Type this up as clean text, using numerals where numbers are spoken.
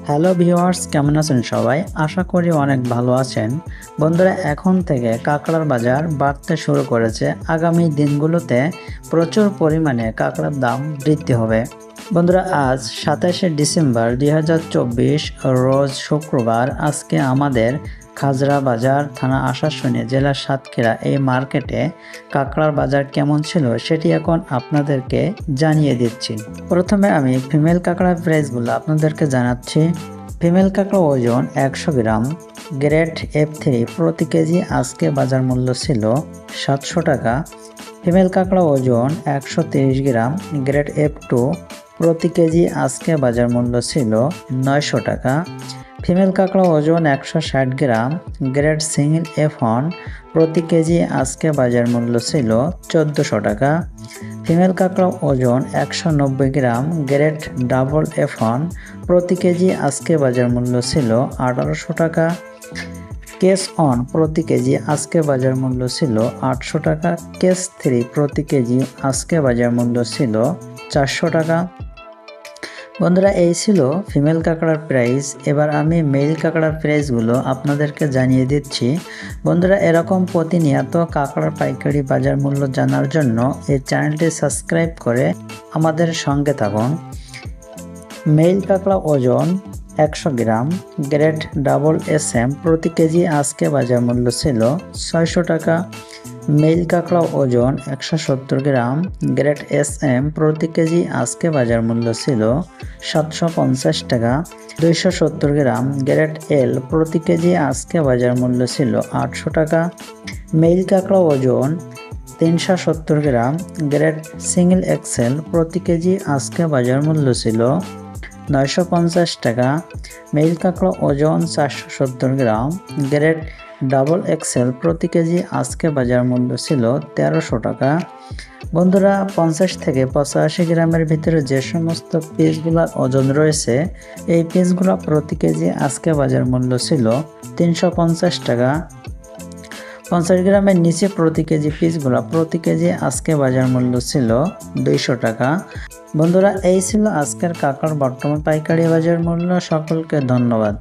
Hello viewers, কেমন আছেন সবাই? আশা করি অনেক ভালো আছেন। বন্ধুরা, এখন থেকে কাঁকড়ার বাজার বাড়তে শুরু করেছে। আগামী দিনগুলোতে প্রচুর পরিমাণে কাঁকড়ার দাম বৃদ্ধি হবে। বন্ধুরা, আজ 27শে ডিসেম্বর 2024 রোজ শুক্রবার। আজকে আমাদের খাজরা বাজার থানা আশাশুনি জেলা সাতক্ষীরা এই মার্কেটে কাঁকড়ার বাজার কেমন ছিল সেটি এখন আপনাদেরকে জানিয়ে দিচ্ছি। প্রথমে আমি ফিমেল কাঁকড়ার প্রাইসগুলো আপনাদেরকে জানাচ্ছি। ফিমেল কাঁকড়া ওজন 100 গ্রাম, গ্রেড F3 প্রতি কেজি আজকে বাজার মূল্য ছিল 700 টাকা। ফিমেল কাঁকড়া ওজন 130 গ্রাম, গ্রেড F2 প্রতি কেজি আজকে বাজার মূল্য ছিল 900 টাকা। ফিমেল কাঁকড়া ওজন 160 গ্রাম, গ্রেড সিঙ্গেল F1 প্রতি কেজি আজকে বাজার মূল্য ছিল 1400 টাকা। ফিমেল কাঁকড়া ওজন 190 গ্রাম, গ্রেড ডাবল F1 প্রতি কেজি আজকে বাজার মূল্য ছিল 1800 টাকা। কেস অন প্রতি কেজি আজকে বাজার মূল্য ছিল 800 টাকা। কেস 3 প্রতি কেজি আজকে বাজার মূল্য ছিল 400 টাকা। বন্ধুরা, এই ছিল ফিমেল কাঁকড়ার প্রাইস। এবার আমি মেল কাঁকড়ার প্রাইসগুলো আপনাদেরকে জানিয়ে দিচ্ছি। বন্ধুরা, এরকম প্রতিনিয়ত কাঁকড়ার পাইকারি বাজার মূল্য জানার জন্য এই চ্যানেলটি সাবস্ক্রাইব করে আমাদের সঙ্গে থাকুন। মেল কাঁকড়া ওজন 100 গ্রাম, গ্রেড ডাবল SM প্রতি কেজি আজকে বাজার মূল্য ছিল 600 টাকা। মেল কাঁকড়া ওজন 170 গ্রাম, গ্রেড SM প্রতি কেজি আজকে বাজার মূল্য ছিল 750 টাকা। 270 গ্রাম গ্রেড L প্রতি কেজি আজকে বাজার মূল্য ছিল 800 টাকা। মেল কাঁকড়া ওজন 370 গ্রাম, গ্রেড সিঙ্গেল XL প্রতি কেজি আজকে বাজার মূল্য ছিল 950 টাকা। মেল কাঁকড়া ওজন 470 গ্রাম, গ্রেড ডাবল XL প্রতি কেজি আজকে বাজার মূল্য ছিল 1300 টাকা। বন্ধুরা, 50 থেকে 85 গ্রামের ভিতরে যে সমস্ত পিসগুলোর ওজন রয়েছে এই পিসগুলো প্রতি কেজি আজকে বাজার মূল্য ছিল 350 টাকা। 50 গ্রামের নিচে প্রতি কেজি পিসগুলো প্রতি কেজি আজকে বাজার মূল্য ছিল 200 টাকা। বন্ধুরা, এই ছিল আজকের কাঁকড়ার বর্তমান পাইকারি বাজার মূল্য। সকলকে ধন্যবাদ।